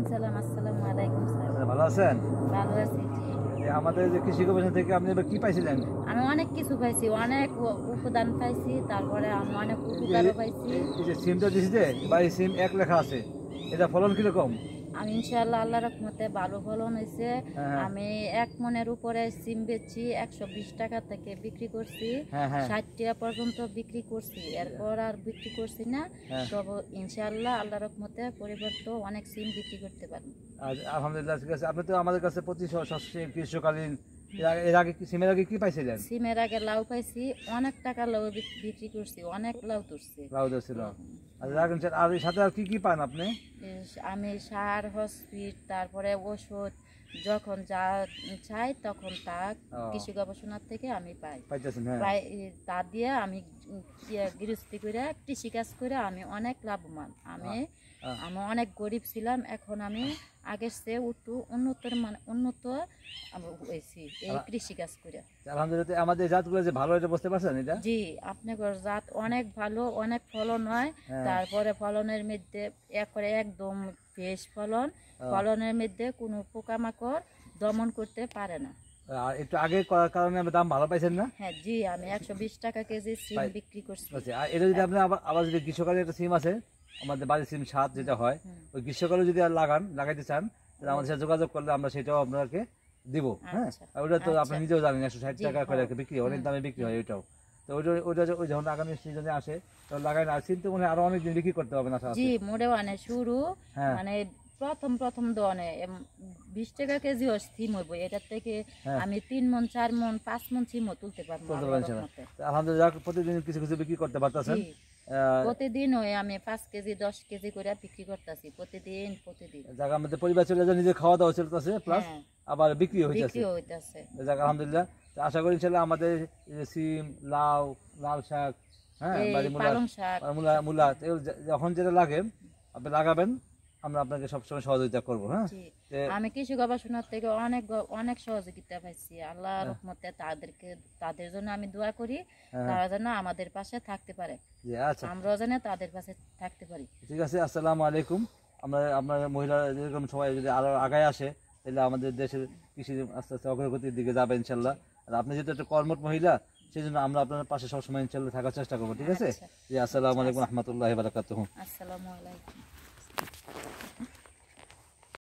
সালাম, আসসালামু আলাইকুম স্যার। ভালো আছেন? ভালো আছি। আমাদের যে কৃষি গবেষণা থেকে আপনি এবার কি পাইছিলেন? আমি অনেক কিছু পাইছি, অনেক উপদান পাইছি, তারপরে আমি অনেক উপকারও পাইছি। এই যে সিমটা দিছি যে বাই সিম 1 লেখা আছে, এটা ফলন কিরকম? আমি ইনশাআল্লাহ আল্লাহর রহমতে ভালো ফলন হয়েছে। হ্যাঁ। আমি 1 মনের উপরে সিম বেচছি, 120 টাকা থেকে বিক্রি করছি, হ্যাঁ, হ্যাঁ। 60 টাকা পর্যন্ত বিক্রি করছি, এরপর আর বিক্রি করছি না। হ্যাঁ। তবে ইনশাআল্লাহ আল্লাহর রহমতে পরিবর্তে অনেক সিম বিক্রি করতে পারবো। আলহামদুলিল্লাহ, ঠিক আছে। আপনি তো আমাদের কাছে প্রতি শস্যে গ্রীষ্মকালীন এর আগে সিমের আগে কি পাইছিলেন? সিমের আগে লাউ পাইছি, অনেক টাকা লাউ বিক্রি করছি, অনেক লাউ তুলছি। লাউ ছিল। আর এর সাথে আর কি কি পান আপনি? আমি সার, হসপিট, তারপরে ওষুধ যখন যা চাই তখন তা কৃষি গবেষণার থেকে আমি পাই। পাই, তা দিয়ে আমি গৃহস্থী করে কৃষি কাজ করে আমি অনেক লাভবান। আমি অনেক গরিব ছিলাম, এখন আমি আগের চেয়ে উন্নত হয়েছি এই কৃষি কাজ করে। আলহামদুলিল্লাহ। আমাদের জাতগুলো যে ভালো, এটা বুঝতে পারছেন? এটা জি, আপনার জাত অনেক ভালো, অনেক ফলন হয়। তারপরে ফলনের মধ্যে একদম ফ্রেশ ফলন, ফলনের মধ্যে কোনো পোকামাকড় দমন করতে পারে না। আর একটু আগে করার কারণে দাম ভালো পাইছেন না? হ্যাঁ জি, আমি 120 টাকা কেজি সিম বিক্রি করছি। আর এটা যদি আপনি আবার যদি গ্রীষ্মকালে একটা সিম আছে, আমাদের বাড়ির সিম 7 যেটা হয়, ওই গ্রীষ্মকালে যদি আর লাগাইতে চান তাহলে আমাদের সাথে যোগাযোগ করলে আমরা সেটাও আপনাকে দিব। হ্যাঁ, ওটা তো আপনি নিজেও জানেন 160 টাকা করে বিক্রি হয়, অনেক দামে বিক্রি হয় ওইটাও। তো ওইটা ওই যখন আগামী সিজনে আসে তখন লাগাই না, আর সিম তো মনে হয় আরো অনেকদিন বিক্রি করতে হবে না? জি, মোড়ে মানে শুরু মানে প্রথম দোয়ানে 20 টাকা কেজি সিম হইব, এটার থেকে আমি 3 মন 4 মন 5 মন সিমও তুলতে পারবো। আলহামদুলিল্লাহ, প্রতিদিন কিছু কিছু বিক্রি করতে পারতেছেন। প্রতিদিন আমি 5 কেজি 10 কেজি করে বিক্রি করতেছি প্রতিদিন। জায়গা আমাদের পরিবার চলে যায়, নিজে খাওয়া দাওয়া চলতেছে, প্লাস আবার বিক্রি হইতেছে। আলহামদুলিল্লাহ। আশা করি ইনশাআল্লাহ আমাদের সিম, লাউ, লাল শাক, পালং শাক, মূলা যখন যেটা লাগে আপনি লাগাবেন, আমরা আপনাকে সবসময় সহযোগিতা করবো। হ্যাঁ, আমি কৃষি গবেষণার থেকে অনেক সহযোগিতা পাইছি। আল্লাহর রহমতে তাদের জন্য আমি দোয়া করি, তারা যেন আমাদের পাশে থাকতে পারে, আমরাও যেন তাদের পাশে থাকতে পারি। ঠিক আছে। আসসালামু আলাইকুম। আপনার মহিলা যেরকম সবাই যদি আরো আগায় আসে তাহলে আমাদের দেশের কৃষি আস্তে আস্তে অগ্রগতির দিকে যাবে ইনশাল্লাহ। আর আপনি যেহেতু একটা কর্মঠ মহিলা, সেই জন্য আমরা আপনার পাশে সবসময় ইনশাল্লাহ থাকার চেষ্টা করবো। ঠিক আছে? আসসালামু আলাইকুম রহমতুল্লাহি ওয়া বারাকাতুহু। আসসালামু আলাইকুম।